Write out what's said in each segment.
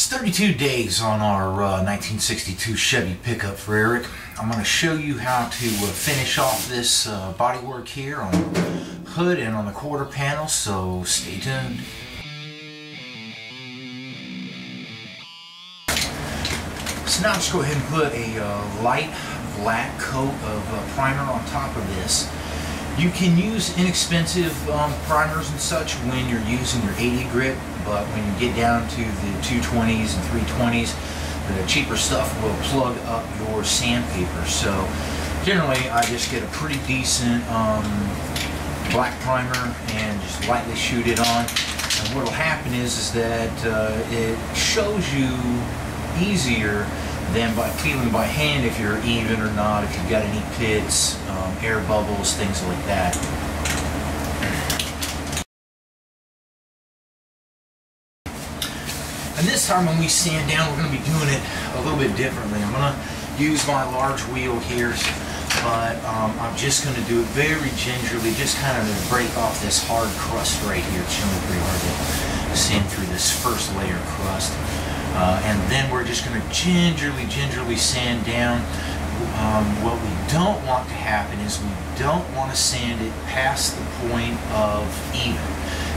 It's 32 days on our 1962 Chevy pickup for Eric. I'm going to show you how to finish off this bodywork here on the hood and on the quarter panel, so stay tuned. So now just go ahead and put a light black coat of primer on top of this. You can use inexpensive primers and such when you're using your 80 grit, but when you get down to the 220s and 320s, the cheaper stuff will plug up your sandpaper. So generally I just get a pretty decent black primer and just lightly shoot it on. And what will happen is that it shows you easier than by feeling by hand if you're even or not, if you've got any pits, air bubbles, things like that. And this time when we sand down, we're going to be doing it a little bit differently. I'm going to use my large wheel here, but I'm just going to do it very gingerly, just kind of to break off this hard crust right here. It's really pretty hard to sand through this first layer crust. And then we're just going to gingerly sand down. What we don't want to happen is we don't want to sand it past the point of even,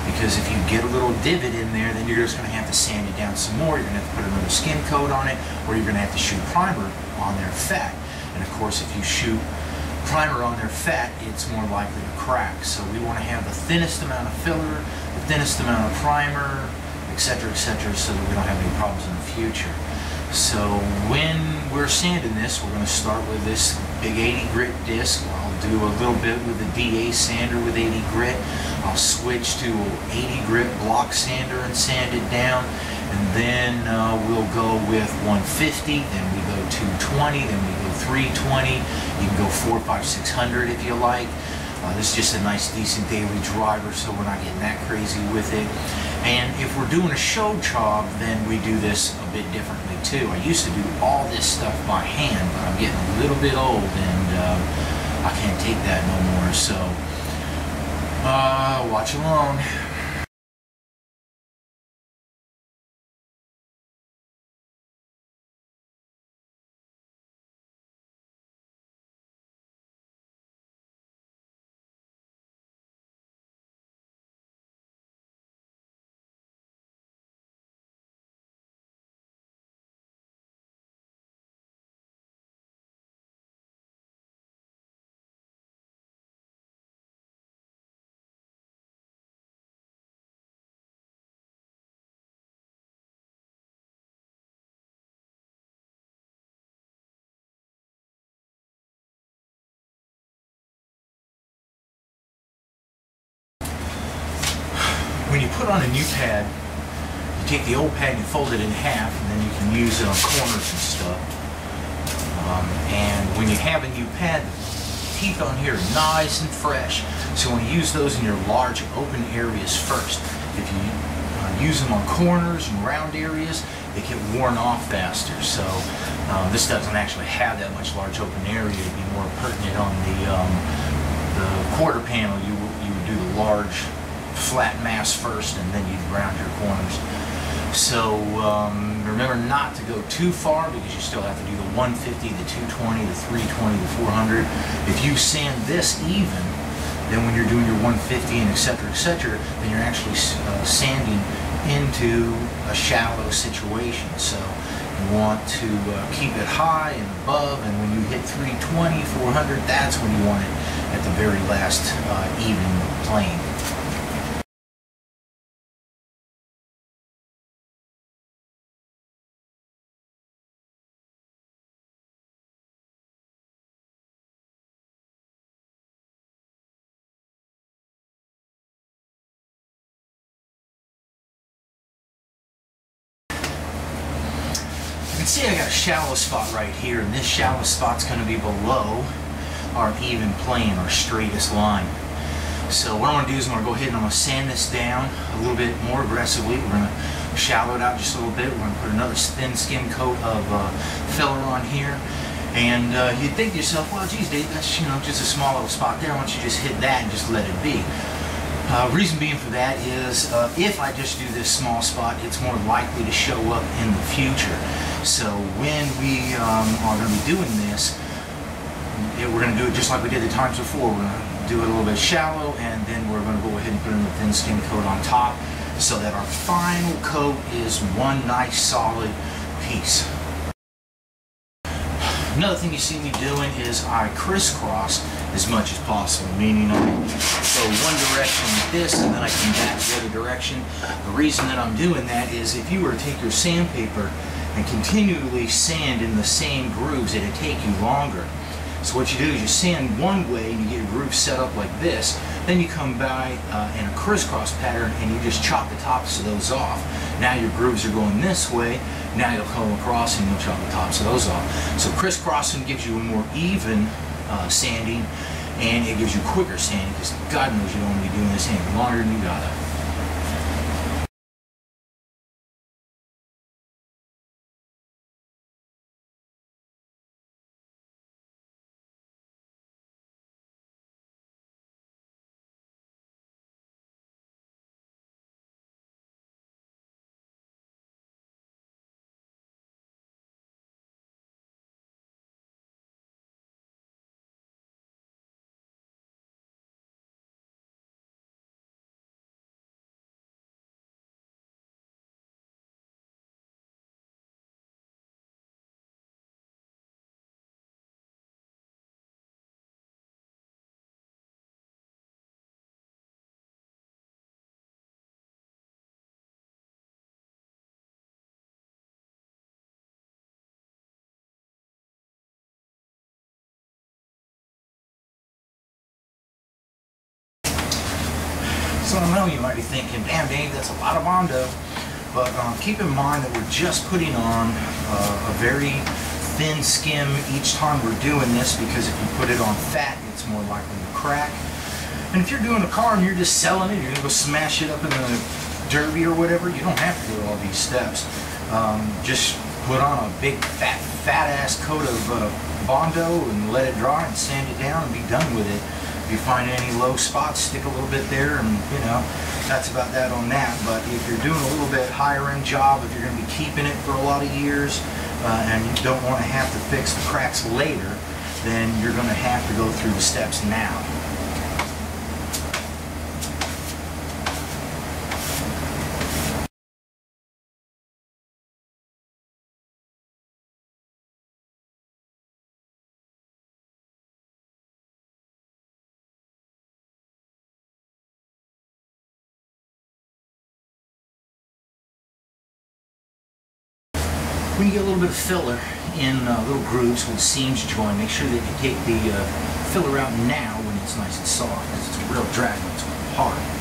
because if you get a little divot in there, then you're just going to have to sand it down some more. You're going to have to put another skim coat on it, or you're going to have to shoot primer on their fat. And of course, if you shoot primer on their fat, it's more likely to crack. So we want to have the thinnest amount of filler, the thinnest amount of primer, etc., so that we don't have any problems in the future. So when we're sanding this, we're going to start with this big 80 grit disc. I'll do a little bit with the DA sander with 80 grit. I'll switch to 80 grit block sander and sand it down. And then we'll go with 150, then we go 220, then we go 320. You can go 400, 500, 600 if you like. This is just a nice, decent daily driver, so we're not getting that crazy with it. And if we're doing a show job, then we do this a bit differently too. I used to do all this stuff by hand, but I'm getting a little bit old and I can't take that no more. So watch along. When you put on a new pad, you take the old pad and you fold it in half, and then you can use it on corners and stuff. And when you have a new pad, the teeth on here are nice and fresh. So when you use those in your large open areas first, if you use them on corners and round areas, they get worn off faster. So this doesn't actually have that much large open area. It'd be more pertinent on the quarter panel. You would do the large flat mass first, and then you'd round your corners. So remember not to go too far, because you still have to do the 150, the 220, the 320, the 400. If you sand this even, then when you're doing your 150 and etc., then you're actually sanding into a shallow situation. So you want to keep it high and above, and when you hit 320, 400, that's when you want it at the very last even plane. See, I got a shallow spot right here, and this shallow spot's going to be below our even plane, our straightest line. So what I'm going to do is I'm going to go ahead and I'm going to sand this down a little bit more aggressively. We're going to shallow it out just a little bit. We're going to put another thin skim coat of filler on here. And you'd think to yourself, well, geez, Dave, that's just a small little spot there. Why don't you just hit that and just let it be? Reason being for that is if I just do this small spot, it's more likely to show up in the future. So when we are going to be doing this, we're going to do it just like we did the times before. We're going to do it a little bit shallow, and then we're going to go ahead and put in the thin skin coat on top so that our final coat is one nice solid piece. Another thing you see me doing is I crisscross as much as possible, meaning I go one direction with this and then I come back the other direction. The reason that I'm doing that is if you were to take your sandpaper and continually sand in the same grooves, it'd take you longer. So what you do is you sand one way and you get your groove set up like this, then you come by in a crisscross pattern and you just chop the tops of those off. Now your grooves are going this way, now you'll come across and you'll chop the tops of those off. So crisscrossing gives you a more even sanding, and it gives you quicker sanding, because God knows you don't want to be doing this any longer than you gotta. So I know you might be thinking, damn Dave, that's a lot of Bondo. But keep in mind that we're just putting on a very thin skim each time we're doing this, because if you put it on fat, it's more likely to crack. And if you're doing a car and you're just selling it, you're going to go smash it up in the derby or whatever, you don't have to do all these steps. Just put on a big fat ass coat of Bondo and let it dry and sand it down and be done with it. If you find any low spots, stick a little bit there, and you know, that's about that on that. But if you're doing a little bit higher end job, if you're going to be keeping it for a lot of years and you don't want to have to fix the cracks later, then you're going to have to go through the steps now. When you get a little bit of filler in little grooves when seams join, make sure that you take the filler out now when it's nice and soft, because it's a real drag when it's hard.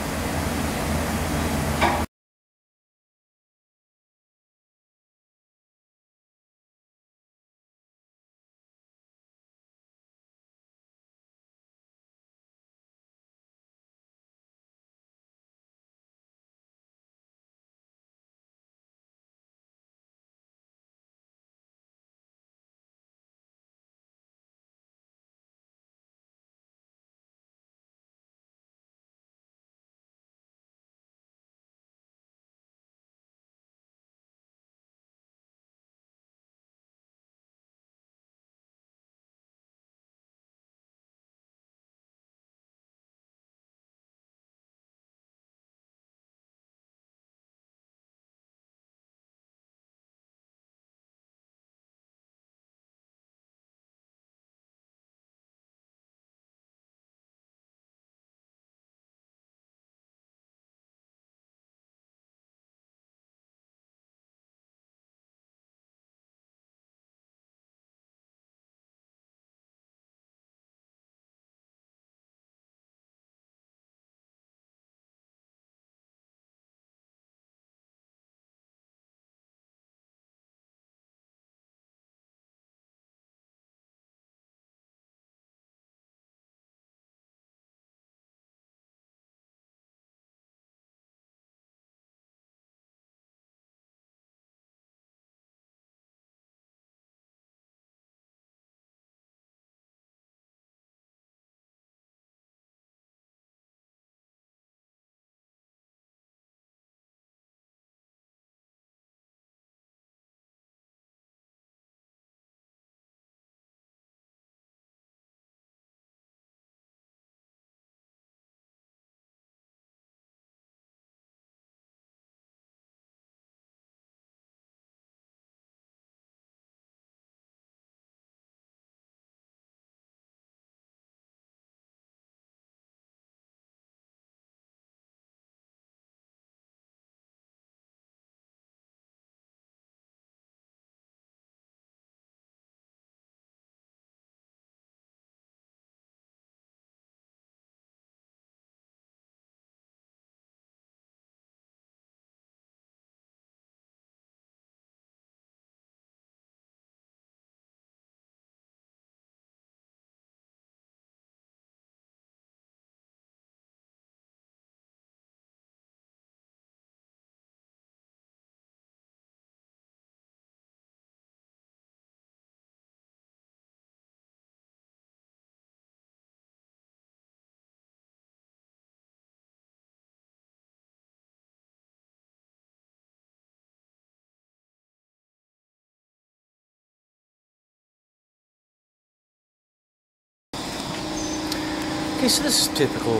Okay, so this is typical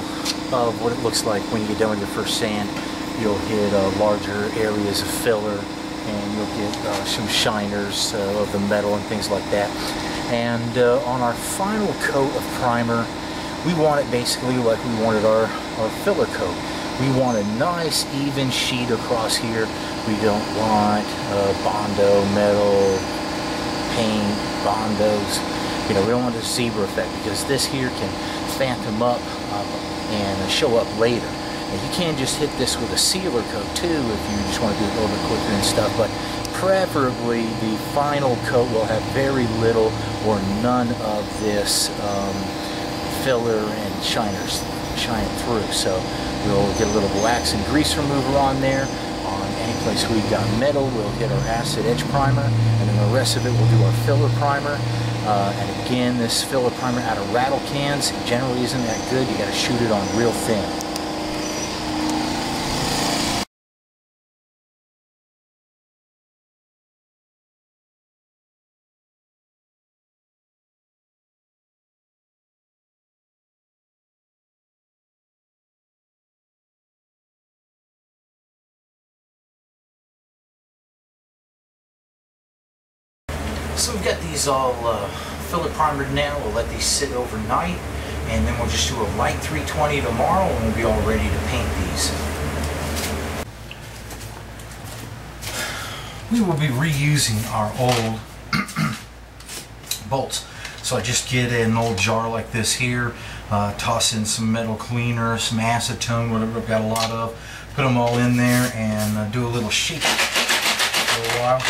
of what it looks like when you get done with your first sand. You'll hit larger areas of filler, and you'll get some shiners of the metal and things like that. And on our final coat of primer, we want it basically like we wanted our filler coat. We want a nice even sheet across here. We don't want Bondo, metal, paint, Bondos. You know, we don't want the zebra effect, because this here can phantom up and show up later. And you can just hit this with a sealer coat too if you just want to do it a little bit quicker and stuff, but preferably the final coat will have very little or none of this filler and shiners shine through. So we'll get a little wax and grease remover on there. On any place we've got metal, we'll get our acid edge primer, and then the rest of it we'll do our filler primer. And again, this filler primer out of rattle cans generally isn't that good. You got to shoot it on real thin. So we've got these all filler primered now. We'll let these sit overnight, and then we'll just do a light 320 tomorrow, and we'll be all ready to paint these. We will be reusing our old bolts. So I just get an old jar like this here, toss in some metal cleaner, some acetone, whatever I've got a lot of, put them all in there, and do a little shake for a while.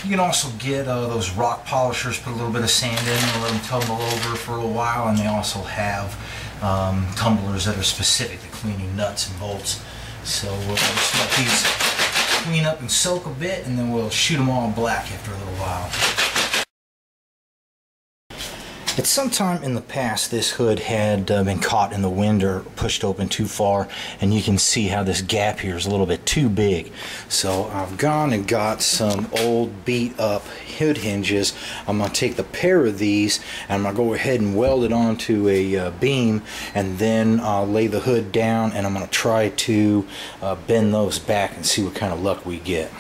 You can also get those rock polishers, put a little bit of sand in and let them tumble over for a while, and they also have tumblers that are specific to cleaning nuts and bolts. So we'll just let these clean up and soak a bit, and then we'll shoot them all black after a little while. At some time in the past, this hood had been caught in the wind or pushed open too far, and you can see how this gap here is a little bit too big. So I've gone and got some old beat up hood hinges. I'm going to take the pair of these and I'm going to go ahead and weld it onto a beam, and then I'll lay the hood down, and I'm going to try to bend those back and see what kind of luck we get.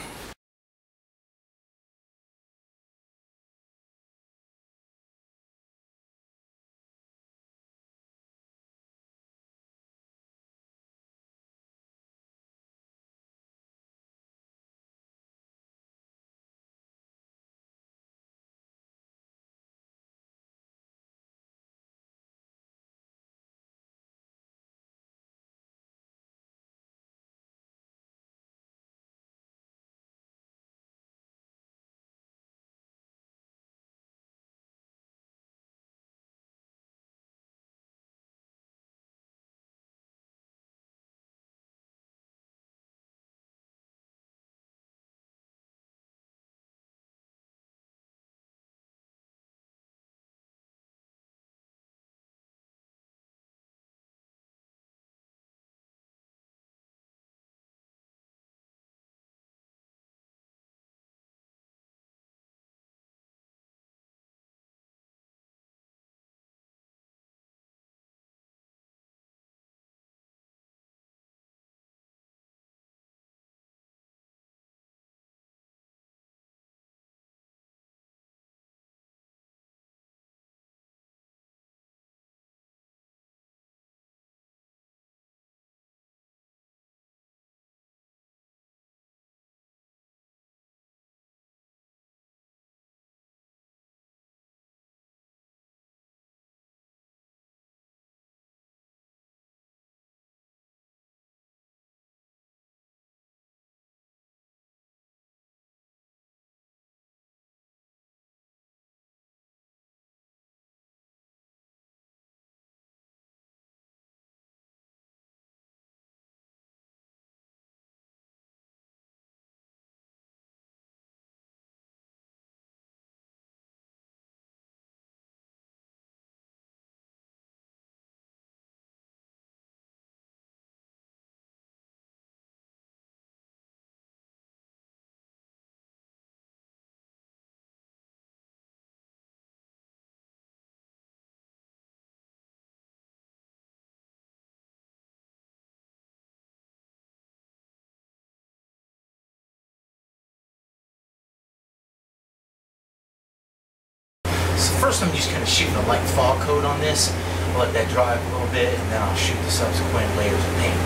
first I'm just kind of shooting a light fog coat on this. I'll let that dry up a little bit, and then I'll shoot the subsequent layers of paint.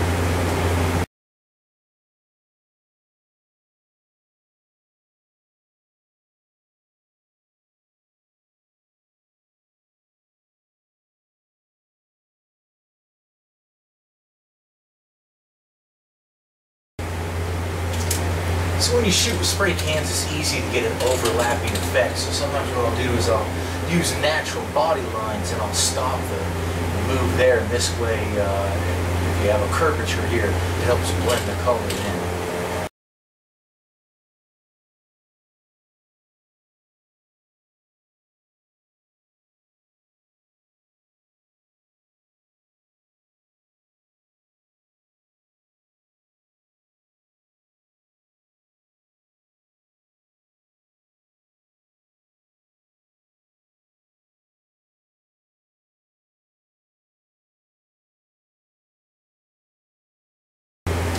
So when you shoot with spray cans, it's easy to get an overlapping effect. So sometimes what I'll do is I'll use natural body lines and I'll stop the move there. And this way, if you have a curvature here, it helps blend the color in.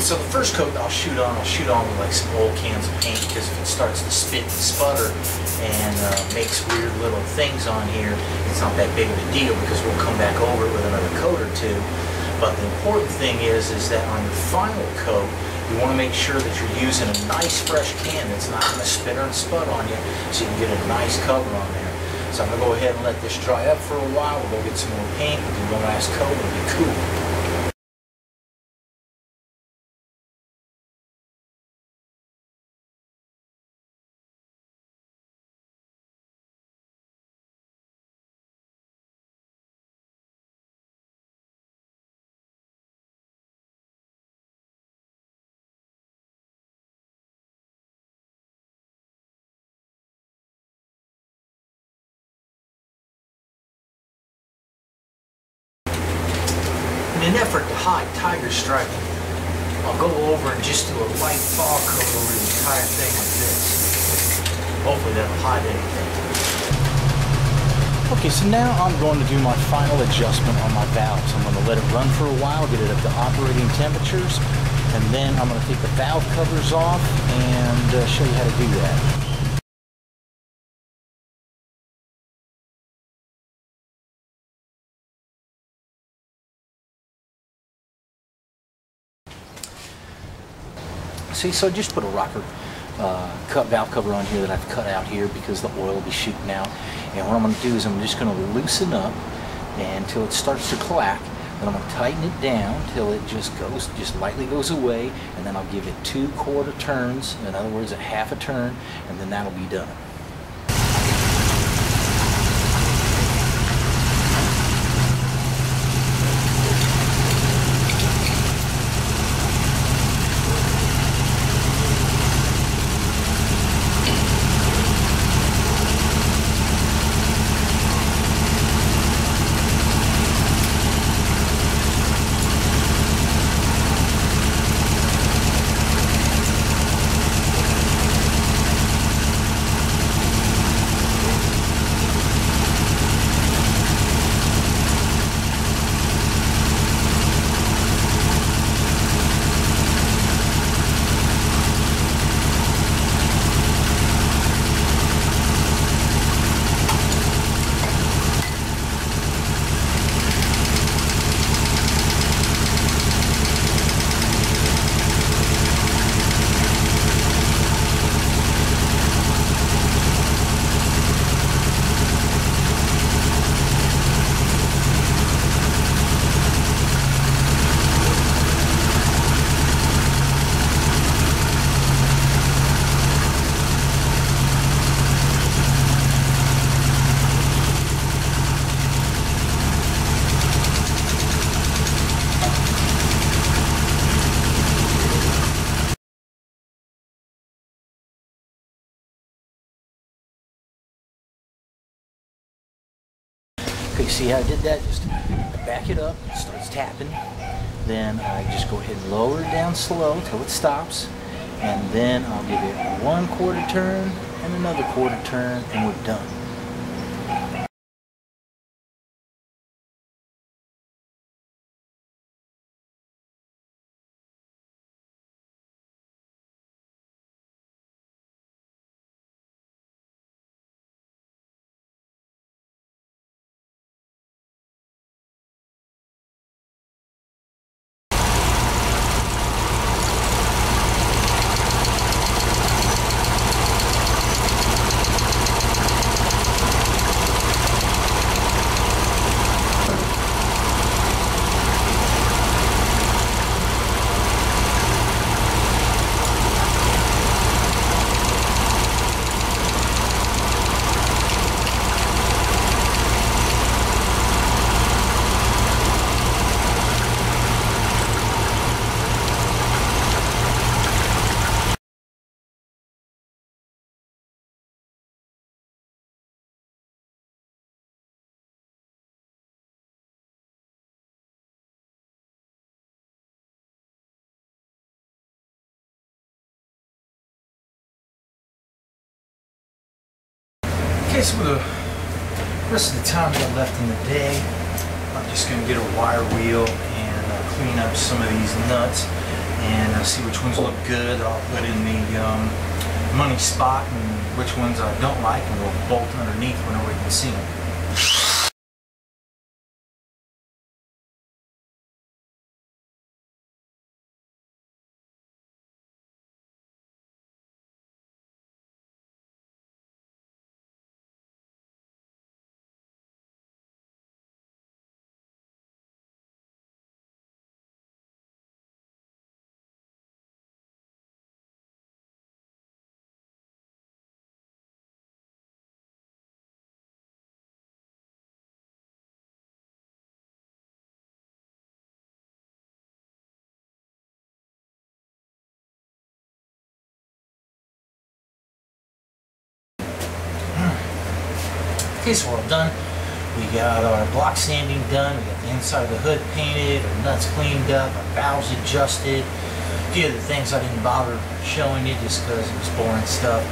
So the first coat I'll shoot on with like some old cans of paint, because if it starts to spit and sputter and makes weird little things on here, it's not that big of a deal because we'll come back over it with another coat or two. But the important thing is that on your final coat, you want to make sure that you're using a nice fresh can that's not going to spitter and sput on you, so you can get a nice cover on there. So I'm going to go ahead and let this dry up for a while. We'll go get some more paint, we'll do one last coat, it'll be cool. In an effort to hide tiger striping, I'll go over and just do a light fog coat over the entire thing like this. Hopefully that'll hide anything. Okay, so now I'm going to do my final adjustment on my valves. I'm going to let it run for a while, get it up to operating temperatures, and then I'm going to take the valve covers off and show you how to do that. See, so I just put a rocker valve cover on here that I've cut out here because the oil will be shooting out. And what I'm going to do is I'm just going to loosen up until it starts to clack. Then I'm going to tighten it down till it just lightly goes away. And then I'll give it 2 quarter turns, in other words, a half a turn, and then that'll be done. Okay, see how I did that? Just back it up, it starts tapping. Then I just go ahead and lower it down slow till it stops. And then I'll give it 1 quarter turn and another quarter turn, and we're done. Okay, so for the rest of the time we got left in the day, I'm just going to get a wire wheel and clean up some of these nuts and see which ones look good. I'll put in the money spot and which ones I don't like, and we'll bolt underneath whenever we can see them. Okay, so we're all done. We got our block sanding done. We got the inside of the hood painted, our nuts cleaned up, our valves adjusted. A few of the things I didn't bother showing you just because it was boring stuff.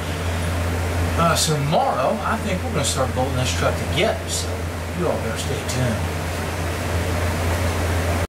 So tomorrow, I think we're going to start bolting this truck together. So you all better stay tuned.